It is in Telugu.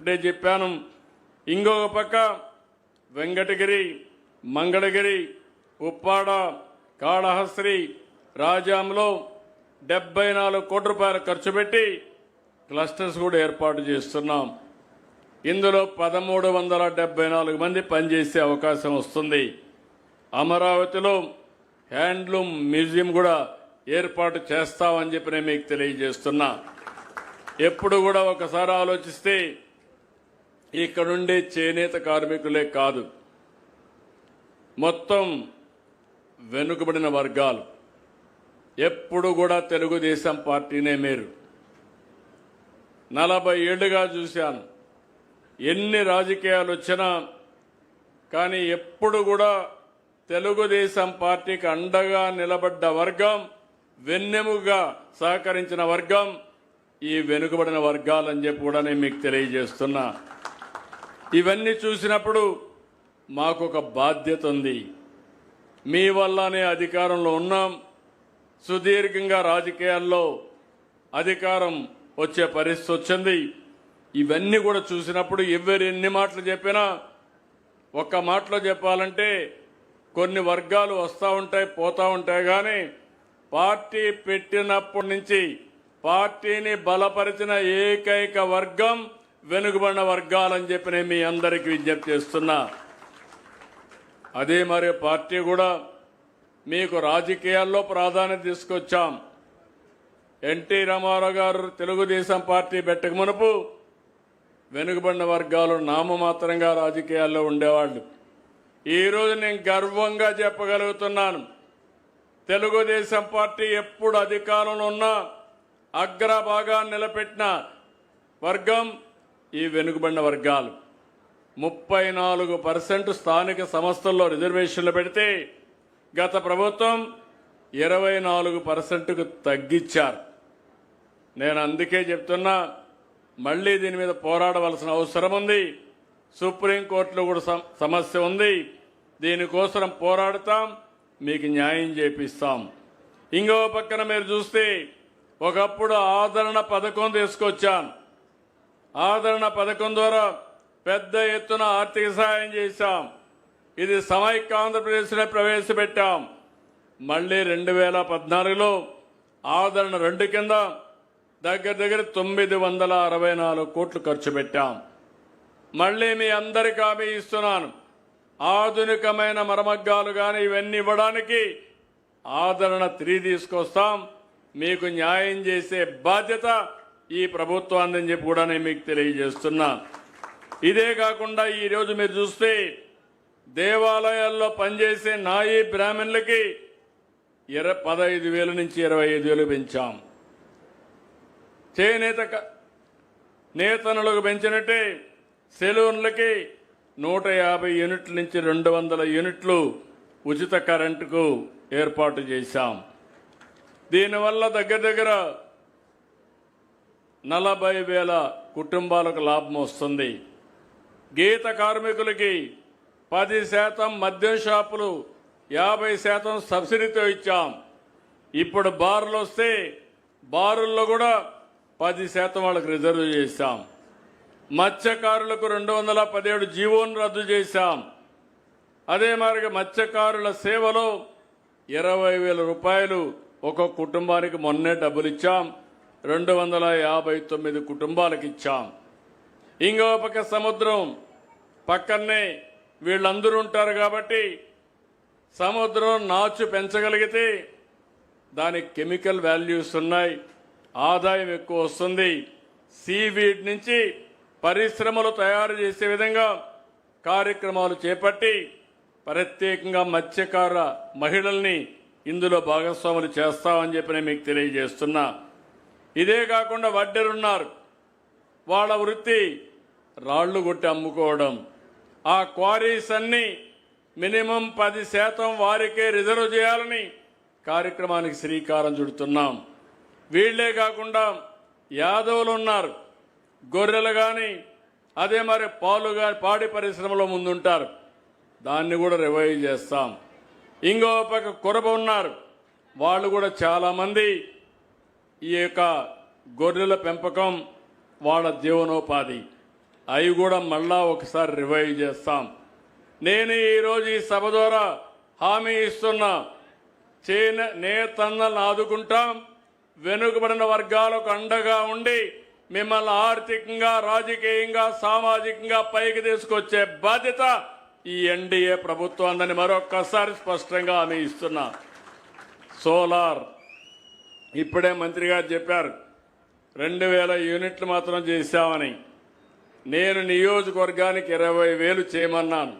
ఇప్పుడే చెప్పాను. ఇంకొక పక్క వెంకటగిరి, మంగళగిరి, ఉప్పాడ, కాళహస్త్రి, రాజాంలో 74 కోట్ల రూపాయలు ఖర్చు పెట్టి క్లస్టర్స్ కూడా ఏర్పాటు చేస్తున్నాం. ఇందులో 1374 మంది పనిచేసే అవకాశం వస్తుంది. అమరావతిలో హ్యాండ్లూమ్ మ్యూజియం కూడా ఏర్పాటు చేస్తామని చెప్పి నేను మీకు తెలియజేస్తున్నా. ఎప్పుడు కూడా ఒకసారి ఆలోచిస్తే ఇక్కడుండే చేనేత కార్మికులే కాదు, మొత్తం వెనుకబడిన వర్గాలు ఎప్పుడు కూడా తెలుగుదేశం పార్టీనే మేరు. 40 ఏళ్లుగా చూశాను, ఎన్ని రాజకీయాలు వచ్చినా కానీ ఎప్పుడు కూడా తెలుగుదేశం పార్టీకి అండగా నిలబడ్డ వర్గం, వెన్నెముగా సహకరించిన వర్గం ఈ వెనుకబడిన వర్గాలని చెప్పి కూడా నేను మీకు తెలియజేస్తున్నా. ఇవన్నీ చూసినప్పుడు మాకు ఒక బాధ్యత ఉంది. మీ వల్లనే అధికారంలో ఉన్నాం. సుదీర్ఘంగా రాజకీయాల్లో అధికారం వచ్చే పరిస్థితి వచ్చింది. ఇవన్నీ కూడా చూసినప్పుడు ఎవరు ఎన్ని మాటలు చెప్పినా ఒక్క మాటలో చెప్పాలంటే కొన్ని వర్గాలు వస్తూ ఉంటాయి, పోతూ ఉంటాయి. కానీ పార్టీ పెట్టినప్పటి నుంచి పార్టీని బలపరిచిన ఏకైక వర్గం వెనుకబడిన వర్గాలని చెప్పి నేను మీ అందరికీ విజ్ఞప్తి చేస్తున్నా. అదే మరి పార్టీ కూడా మీకు రాజకీయాల్లో ప్రాధాన్యత తీసుకొచ్చాం. ఎన్టీ రామారావు గారు తెలుగుదేశం పార్టీ పెట్టక మునుపు వెనుకబడిన వర్గాలు నామమాత్రంగా రాజకీయాల్లో ఉండేవాళ్ళు. ఈరోజు నేను గర్వంగా చెప్పగలుగుతున్నాను, తెలుగుదేశం పార్టీ ఎప్పుడు అధికారంలో ఉన్నా అగ్రభాగాన్ని నిలబెట్టిన వర్గం ఈ వెనుకబడిన వర్గాలు. 34% స్థానిక సంస్థల్లో రిజర్వేషన్లు పెడితే గత ప్రభుత్వం 24%కు తగ్గించారు. నేను అందుకే చెప్తున్నా, మళ్లీ దీని మీద పోరాడవలసిన అవసరం ఉంది. సుప్రీంకోర్టులో కూడా సమస్య ఉంది. దీనికోసం పోరాడతాం, మీకు న్యాయం చేపిస్తాం. ఇంకో పక్కన మీరు చూస్తే ఒకప్పుడు ఆదరణ పథకం తీసుకొచ్చాను. ఆదరణ పథకం ద్వారా పెద్ద ఎత్తున ఆర్థిక సహాయం చేశాం. ఇది సమైక్య ఆంధ్రప్రదేశ్లో ప్రవేశపెట్టాం. మళ్లీ 2014లో ఆదరణ 2 కింద దగ్గర 964 కోట్లు ఖర్చు పెట్టాం. మళ్లీ మీ అందరికీ హామీ ఇస్తున్నాను, ఆధునికమైన మరమగ్గాలు కానీ ఇవన్నీ ఇవ్వడానికి ఆదరణ 3 తీసుకొస్తాం. మీకు న్యాయం చేసే బాధ్యత ఈ ప్రభుత్వాన్ని చెప్పి కూడా నేను మీకు తెలియజేస్తున్నా. ఇదే కాకుండా ఈరోజు మీరు చూస్తే దేవాలయాల్లో పనిచేసే నాయీ బ్రాహ్మణులకి 15,000 నుంచి 25,000 పెంచాం. చేనేత నేతనులకు పెంచినట్టే సెలూన్లకి 150 యూనిట్ల నుంచి 200 యూనిట్లు ఉచిత కరెంటుకు ఏర్పాటు చేశాం. దీనివల్ల దగ్గర 40,000 కుటుంబాలకు లాభం వస్తుంది. గీత కార్మికులకి 10% మద్యం షాపులు 50% సబ్సిడీతో ఇచ్చాం. ఇప్పుడు బార్లు వస్తే బారుల్లో కూడా 10% వాళ్ళకు రిజర్వ్ చేశాం. మత్స్యకారులకు 217 జీవోను రద్దు చేశాం. అదే మరి మత్స్యకారుల సేవలో 20,000 రూపాయలు ఒక్కొక్క కుటుంబానికి మొన్నే డబ్బులు ఇచ్చాం. 259 కుటుంబాలకు ఇచ్చాం. ఇంకో పక్క సముద్రం పక్కనే వీళ్ళందరూ ఉంటారు కాబట్టి సముద్రం నాచు పెంచగలిగితే దానికి కెమికల్ వాల్యూస్ ఉన్నాయి, ఆదాయం ఎక్కువ వస్తుంది. సీవీడ్ నుంచి పరిశ్రమలు తయారు చేసే విధంగా కార్యక్రమాలు చేపట్టి ప్రత్యేకంగా మత్స్యకార మహిళల్ని ఇందులో భాగస్వాములు చేస్తామని చెప్పి నేను మీకు తెలియజేస్తున్నా. ఇదే కాకుండా వడ్డెరున్నారు, వాళ్ళ వృత్తి రాళ్లు కొట్టి అమ్ముకోవడం. ఆ క్వారీస్ అన్ని మినిమం 10% వారికే రిజర్వ్ చేయాలని కార్యక్రమానికి శ్రీకారం చుడుతున్నాం. వీళ్లే కాకుండా యాదవులు ఉన్నారు, గొర్రెలు కానీ అదే మరి పాలు కానీ పాడి పరిశ్రమలో ముందుంటారు, దాన్ని కూడా రివైవ్ చేస్తాం. ఇంకో పక్క కొరబ ఉన్నారు, వాళ్ళు కూడా చాలామంది ఈ యొక్క గొర్రెల పెంపకం వాళ్ళ జీవనోపాధి. అవి కూడా మళ్ళా ఒకసారి రివైవ్ చేస్తాం. నేను ఈరోజు ఈ సభ ద్వారా హామీ ఇస్తున్నా, నేతన్నలను ఆదుకుంటాం, వెనుకబడిన వర్గాలకు అండగా ఉండి మిమ్మల్ని ఆర్థికంగా, రాజకీయంగా, సామాజికంగా పైకి తీసుకొచ్చే బాధ్యత ఈ ఎన్డీఏ ప్రభుత్వాన్ని మరొక్కసారి స్పష్టంగా హామీ ఇస్తున్నా. సోలార్ ఇప్పుడే మంత్రి గారు చెప్పారు 2000 యూనిట్లు మాత్రం చేశామని. నేను నియోజకవర్గానికి 20,000 చేయమన్నాను.